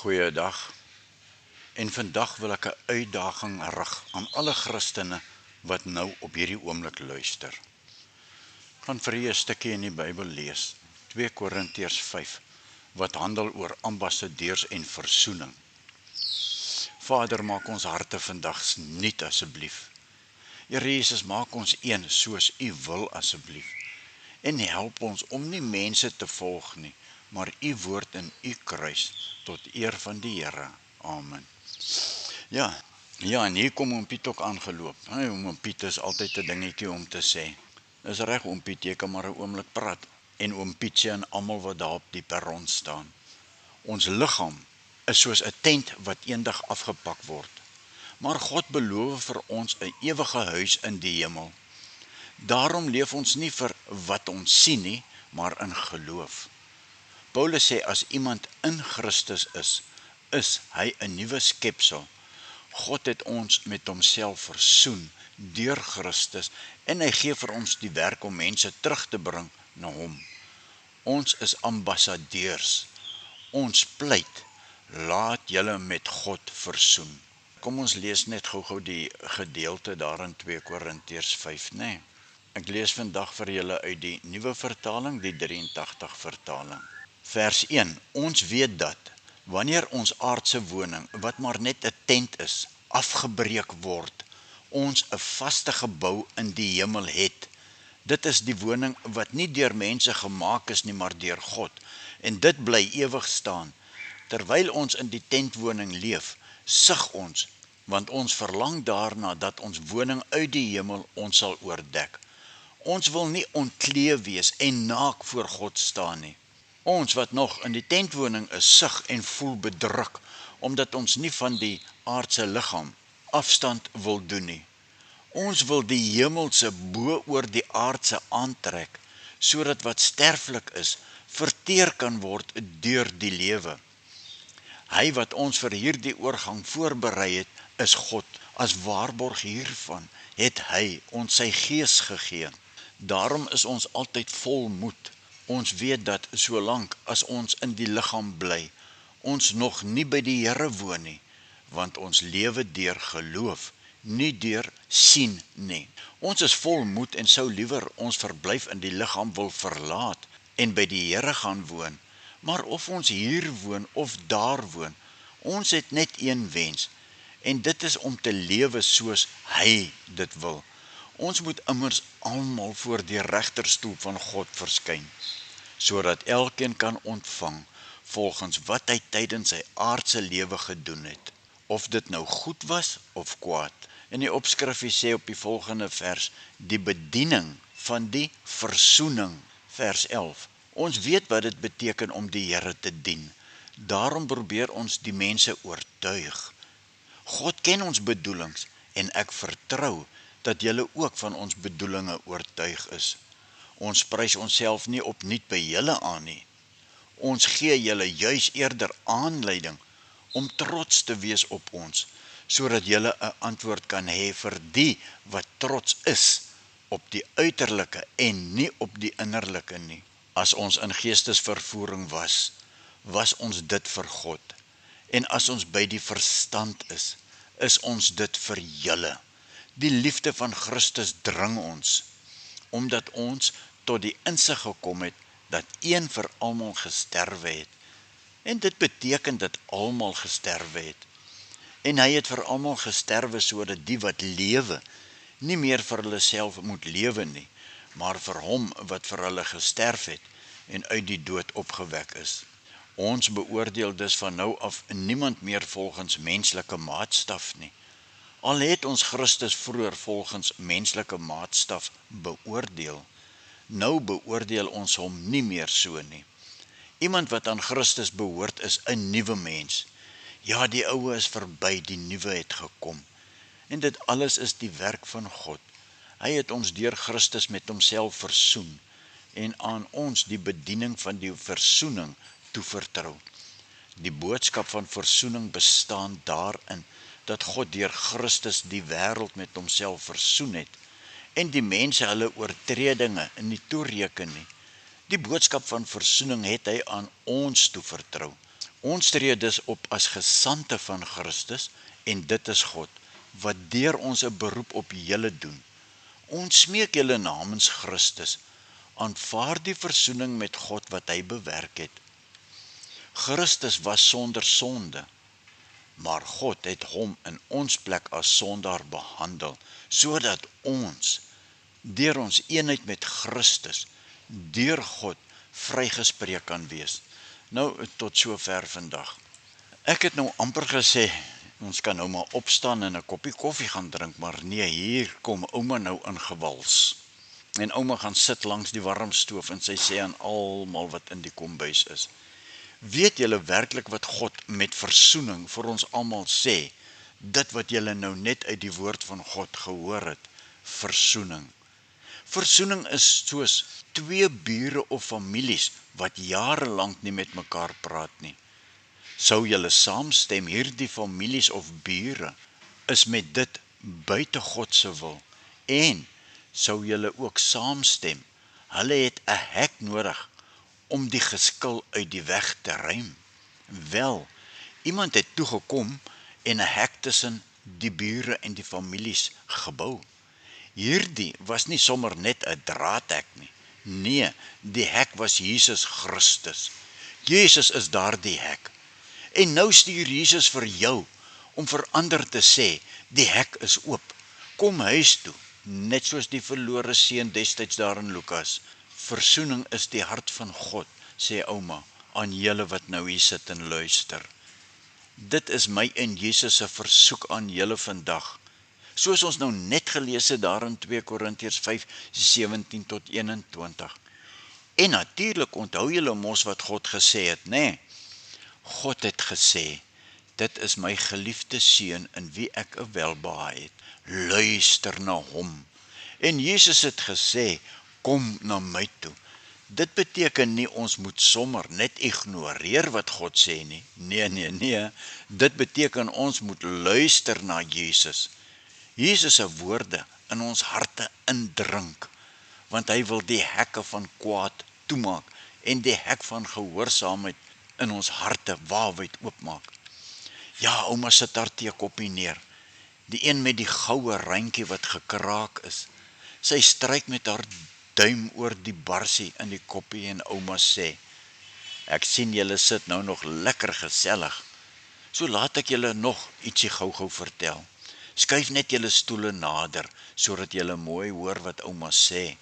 Goeiedag. En vandag wil ek 'n uitdaging rig aan alle Christene wat nou op hierdie oomblik luister. Ek gaan vir julle 'n stukkie in die Bybel lees, 2 Korintiërs 5, wat handel oor ambassadeurs en versoening. Vader, maak ons harte vandag nuut asseblief. Here Jesus, maak ons een soos U wil asseblief. En help ons om nie mense te volg nie, maar U woord in U kruis tot eer van die Here. Amen. Ja, en hier kom oom Piet ook aangeloop. Oom Piet is altyd 'n dingetjie om te sê. Dis reg oom Piet, jy kan maar 'n oomblik praat. En oom Piet sê aan almal wat daar op die perron staan. Ons liggaam is soos 'n tent wat eendag afgepak word. Maar God beloof vir ons 'n ewige huis in die hemel. Daarom leef ons nie vir wat ons sien nie, maar in geloof. Paulus sê as iemand in Christus is hy 'n nuwe skepsel. God het ons met homself versoen deur Christus en hy gee vir ons die werk om mense terug te bring na hom. Ons is ambassadeurs. Ons pleit, laat julle met God versoen. Kom ons lees net gou-gou die gedeelte daar in 2 Korintiërs 5, né? Ek lees vandag vir julle uit die nuwe vertaling, die 83 vertaling. Vers 1, ons weet dat wanneer ons aardse woning, wat maar net 'n tent is, afgebreek word, ons 'n vaste gebou in die hemel het. Dit is die woning wat nie deur mense gemaak is nie, maar deur God. En dit bly ewig staan. Terwyl ons in die tentwoning leef, sug ons, want ons verlang daarna dat ons woning uit die hemel ons sal oordek. Ons wil nie ontkleed wees en naak voor God staan nie. Ons wat nog in die tentwoning is, sug en voel bedruk, omdat ons nie van die aardse liggaam afstand wil doen nie. Ons wil die hemelse bo oor die aardse aantrek, sodat wat sterflik is, verteer kan word deur die lewe. Hy wat ons vir hierdie oorgang voorberei het, is God. As waarborg hiervan het hy ons sy gees gegee. Daarom is ons altyd vol moed. Ons weet dat solank as ons in die liggaam bly, ons nog nie by die Here woon nie, want ons lewe deur geloof, nie deur sien nie. Ons is vol moed en sou liewer ons verblyf in die liggaam wil verlaat en by die Here gaan woon. Maar of ons hier woon of daar woon, ons het net een wens, en dit is om te lewe soos hy dit wil. Ons moet immers almal voor die regterstoel van God verskyn, sodat elkeen kan ontvang volgens wat hy tydens sy aardse lewe gedoen het, of dit nou goed was of kwaad. En die opskrifie sê op die volgende vers, die bediening van die versoening, vers 11. Ons weet wat dit beteken om die Here te dien. Daarom probeer ons die mense oortuig. God ken ons bedoelings en ek vertrou dat julle ook van ons bedoelinge oortuig is. Ons prys onsself nie opnuut by julle aan nie. Ons gee julle juis eerder aanleiding om trots te wees op ons, sodat julle 'n antwoord kan hê vir die wat trots is op die uiterlike en nie op die innerlike nie. As ons in geestesvervoering was ons dit vir God. En as ons by die verstand is ons dit vir julle. Die liefde van Christus dring ons, omdat ons tot die insig gekom het, dat een vir almal gesterwe het. En dit beteken dat almal gesterwe het. En hy het vir almal gesterwe, sodat die wat lewe, nie meer vir hulle self moet lewe nie, maar vir hom wat vir hulle gesterf het, en uit die dood opgewek is. Ons beoordeel dus van nou af niemand meer volgens menslike maatstaf nie. Al het ons Christus vroeër volgens menslike maatstaf beoordeel, nou beoordeel ons hom nie meer so nie. Iemand wat aan Christus behoort is 'n nuwe mens. Ja, die ou is verby, die nuwe het gekom. En dit alles is die werk van God. Hy het ons deur Christus met homself versoen en aan ons die bediening van die versoening toevertrou. Die boodskap van versoening bestaan daarin dat God deur Christus die wêreld met homself versoen het en die mense hulle oortredinge nie toereken nie. Die boodskap van versoening het hy aan ons toevertrou. Ons tree dus op as gesandte van Christus en dit is God, wat deur ons 'n beroep op julle doen. Ons smeek julle namens Christus, aanvaar die versoening met God wat hy bewerk het. Christus was sonder sonde, maar God het hom in ons plek as sondaar behandel, sodat ons, deur ons eenheid met Christus, deur God vrygespreek kan wees. Nou, tot sover vandag. Ek het nou amper gesê, ons kan nou maar opstaan en 'n koppie koffie gaan drink, maar nee, hier kom ouma nou ingewals. En ouma gaan sit langs die warm stoof en sy sê aan almal wat in die kombuis is: weet julle werklik wat God met versoening vir ons almal sê? Dit wat julle nou net uit die woord van God gehoor het, versoening. Versoening is soos twee bure of families wat jarelank nie met mekaar praat nie. Sou julle saamstem, hierdie families of bure is met dit buite God se wil, en sou julle ook saamstem, hulle het 'n hek nodig om die geskil uit die weg te ruim. Wel, iemand het toegekom en 'n hek tussen die bure en die families gebou. Hierdie was nie sommer net 'n draadhek nie. Nee, die hek was Jesus Christus. Jesus is daardie hek. En nou stuur Jesus vir jou om vir ander te sê, die hek is oop. Kom huis toe, net soos die verlore seun destyds daar in Lukas. Versoening is die hart van God, sê ouma, aan julle wat nou hier sit en luister. Dit is my en Jesus se versoek aan julle vandag. Soos ons nou net gelees het daar in 2 Korintiërs 5:17 tot 21. En natuurlik onthou julle mos wat God gesê het, nê? God het gesê, dit is my geliefde seun in wie ek 'n welbehae het. Luister na hom. En Jesus het gesê, kom na my toe. Dit beteken nie ons moet sommer net ignoreer wat God sê nie. Nee. Dit beteken ons moet luister na Jesus. Jesus se woorde in ons harte indrink, want hy wil die hekke van kwaad toemaak en die hek van gehoorsaamheid in ons harte waawyd oopmaak. Ja, ouma sit haar teekoppie neer, die een met die goue randjie wat gekraak is. Sy stryk met haar duim oor die barsie in die koppie en ouma sê, ek sien julle sit nou nog lekker gesellig, so laat ek julle nog ietsie gou-gou vertel. Skuif net julle stoele nader, sodat julle mooi hoor wat ouma sê.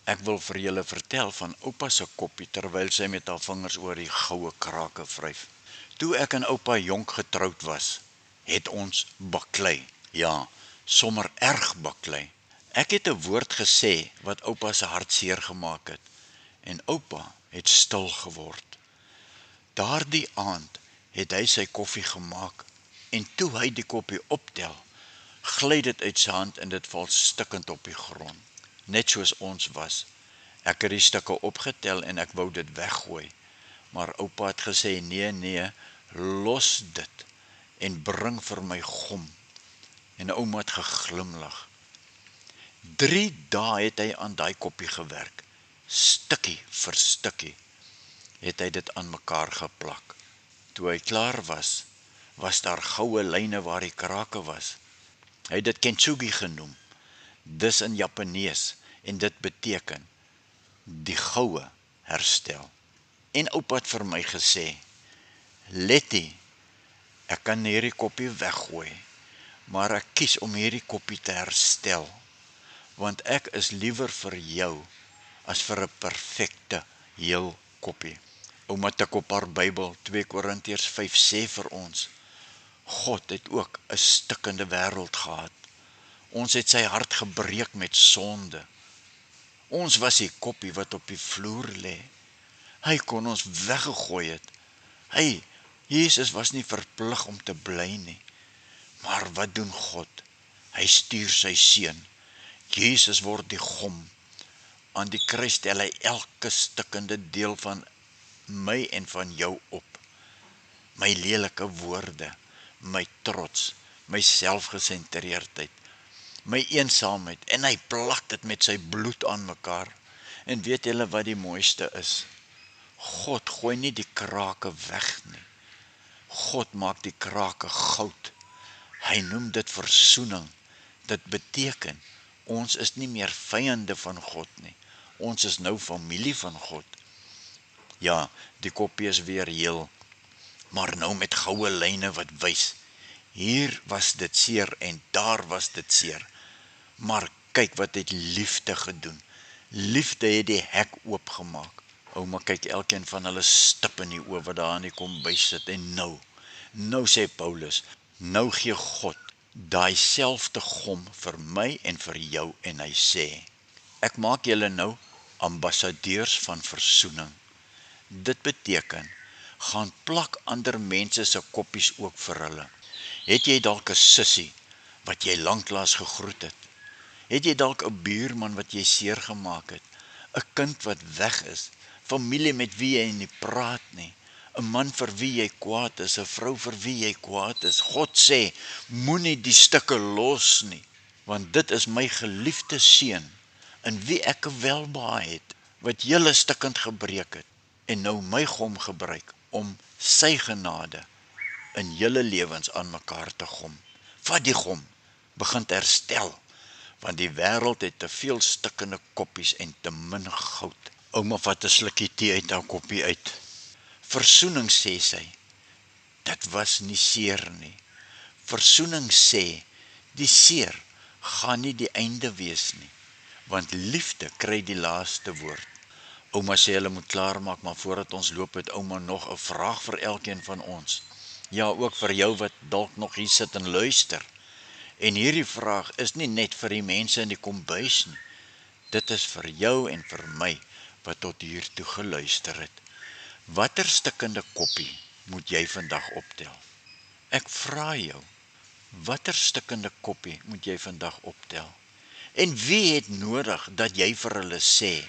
Ek wil vir julle vertel van oupa se koppie, terwyl sy met haar vingers oor die goue krake vryf. Toe ek en oupa jonk getroud was, het ons baklei. Ja, sommer erg baklei. Ek het 'n woord gesê wat oupa se hart seer gemaak het, en oupa het stil geword. Daardie aand het hy sy koffie gemaak, en toe hy die koppie optel, gly dit uit sy hand en dit val stikkend op die grond, net soos ons was. Ek het die stukke opgetel en ek wou dit weggooi, maar oupa het gesê, nee, los dit en bring vir my gom. En ouma het geglimlag. 3 dae het hy aan daai koppie gewerk. Stukkie vir stukkie het hy dit aan mekaar geplak. Toe hy klaar was, was daar goue lyne waar die krake was. Hy het dit kintsugi genoem. Dis in Japanees en dit beteken die goue herstel. En oupa het vir my gesê, Letty, ek kan hierdie koppie weggooi, maar ek kies om hierdie koppie te herstel, want ek is liewer vir jou as vir 'n perfekte heel koppie. Ouma tik op haar Bybel, 2 Korintiërs 5 sê vir ons, God het ook 'n stikkende wêreld gehad. Ons het sy hart gebreek met sonde. Ons was die koppie wat op die vloer lê. Hy kon ons weggegooi het. Jesus was nie verplig om te bly nie. Maar wat doen God? Hy stuur sy seun. Jesus word die gom. Aan die kruis tel hy elke stikkende deel van my en van jou op. My lelike woorde, my trots, my selfgesentreerdheid, my eensaamheid, en hy plak dit met sy bloed aan mekaar. En weet julle wat die mooiste is? God gooi nie die krake weg nie. God maak die krake goud. Hy noem dit versoening. Dit beteken, ons is nie meer vyande van God nie. Ons is nou familie van God. Ja, die koppie is weer heel, maar nou met goue lyne wat wys. Hier was dit seer en daar was dit seer. Maar kyk wat het liefde gedoen. Liefde het die hek oopgemaak. Ouma kyk elkeen van hulle stip in die oë wat daar in die kombuis sit. En nou sê Paulus, nou gee God daai selfde gom vir my en vir jou en hy sê, ek maak julle nou ambassadeurs van versoening. Dit beteken, gaan plak ander mense se koppies ook vir hulle. Het jy dalk 'n sussie wat jy lanklaas gegroet het? Het jy dalk 'n buurman wat jy seer gemaak het? 'n Kind wat weg is? Familie met wie jy nie praat nie? 'n Man vir wie jy kwaad is? 'n Vrou vir wie jy kwaad is? God sê, moenie die stukke los nie, want dit is my geliefde seun, in wie ek 'n welbehae het, wat julle stukkend gebreek het, en nou my gom gebruik, om sy genade in julle lewens aan mekaar te gom. Vat die gom, begin herstel, want die wêreld het te veel stikkende koppies en te min goud. Ouma vat 'n slukkie tee uit haar koppie uit. Versoening, sê sy, dit was nie seer nie. Versoening sê, die seer gaan nie die einde wees nie, want liefde kry die laaste woord. Ouma sê hulle moet klaarmaak, maar voordat ons loop het ouma nog 'n vraag vir elkeen van ons. Ja, ook vir jou wat dalk nog hier sit en luister. En hierdie vraag is nie net vir die mense in die kombuis nie. Dit is vir jou en vir my wat tot hier toe geluister het. Watter stikkende koppie moet jy vandag optel? Ek vra jou, watter stikkende koppie moet jy vandag optel? En wie het nodig dat jy vir hulle sê,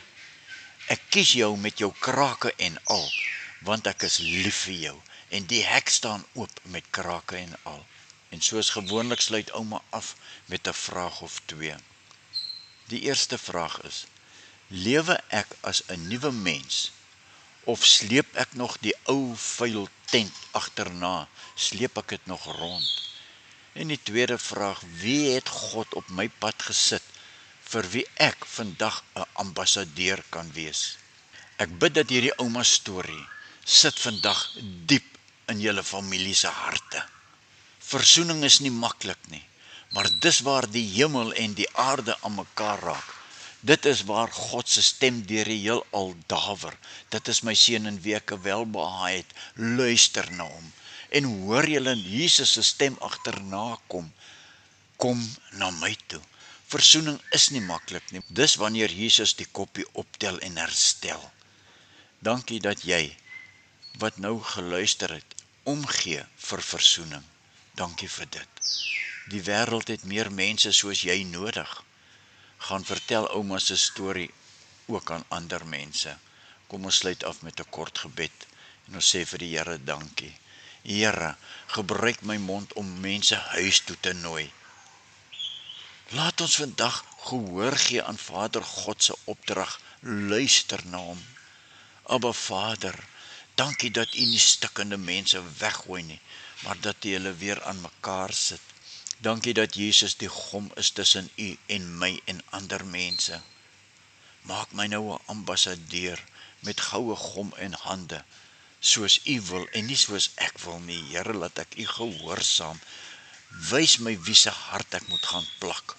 ek kies jou met jou krake en al, want ek is lief vir jou, en die hek staan oop met krake en al. En soos gewoonlik sluit ouma af met 'n vraag of twee. Die eerste vraag is, lewe ek as 'n nuwe mens, of sleep ek nog die ou vuil tent agterna, sleep ek dit nog rond? En die tweede vraag, wie het God op my pad gesit, vir wie ek vandag 'n ambassadeur kan wees? Ek bid dat hierdie ouma storie sit vandag diep in julle familie se harte. Versoening is nie maklik nie, maar dis waar die hemel en die aarde aan mekaar raak. Dit is waar God se stem deur die heelal dawer. Dit is my seun in wie ek welbehae het. Luister na hom. En hoor julle Jesus se stem agterna kom. Kom na my toe. Versoening is nie maklik nie. Dis wanneer Jesus die koppie optel en herstel. Dankie dat jy, wat nou geluister het, omgee vir versoening. Dankie vir dit. Die wêreld het meer mense soos jy nodig. Gaan vertel ouma se storie ook aan ander mense. Kom ons sluit af met 'n kort gebed en ons sê vir die Here dankie. Here, gebruik my mond om mense huis toe te nooi. Laat ons vandag gehoor gee aan Vader God se opdrag, luister na hom. Abba Vader, dankie dat U nie stikkende mense weggooi nie, maar dat U hulle weer aan mekaar sit. Dankie dat Jesus die gom is tussen U en my en ander mense. Maak my nou 'n ambassadeur met goue gom in hande, soos U wil en nie soos ek wil nie. Here, laat ek U gehoorsaam. Wys my wie se hart ek moet gaan plak.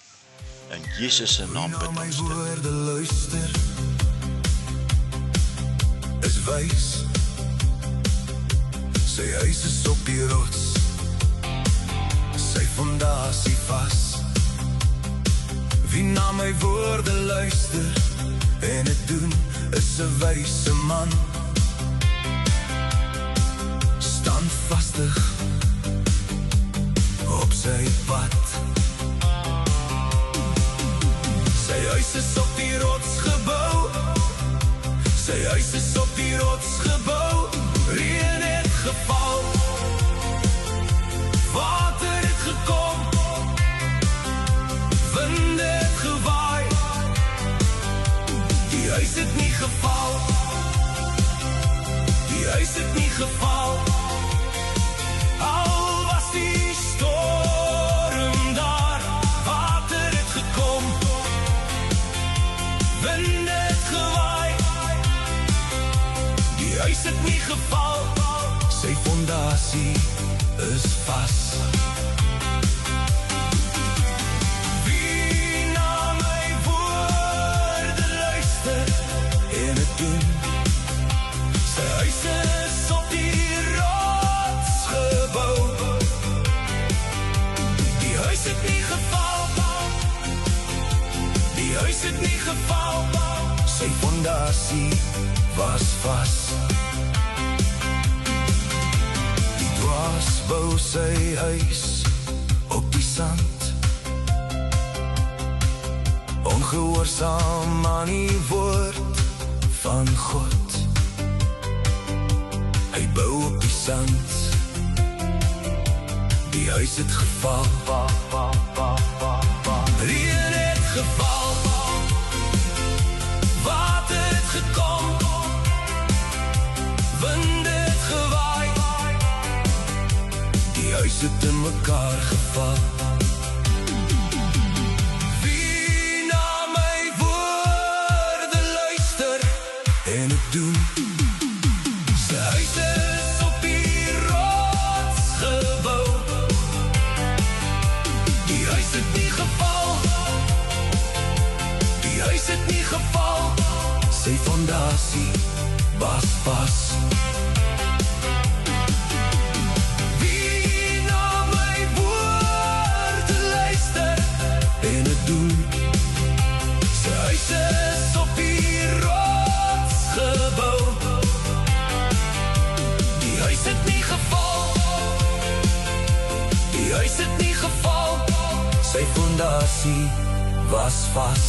In Jesus se naam bid ons dit. Woorde luister, is wys. Sy huis is op die rots, sy fondasie vas. Wie na my woorde luister en het doen, is 'n wyse man. Standvastig op sy pad. Sy huis is op die rots gebou, sy huis is op die rots gebou. Reën het geval, water het gekom, wind het gewaai. Die huis het nie geval, die huis het nie geval. fondasie is vas. Wie na my woorde luister en het doen, sy huis is op die rots gebou. Die huis het nie geval, die huis het nie geval, sy fondasie was vas. Die dwaas bou sy huis op die sand, ongehoorsaam aan die woord van God. Hy bou op die sand, die huis het geval, reën het geval, water het gekom, wind het gewaai, die huis het in mekaar geval. Wie na my woorde luister en het doen, sy huis is op die rots gebou. Die huis het nie geval, die huis het nie geval, sy fondasie was vas. Wie na my woorde luister en het doen, sy huis is op die rots gebou. Die huis het nie geval, die huis het nie geval, sy fondasie was vas.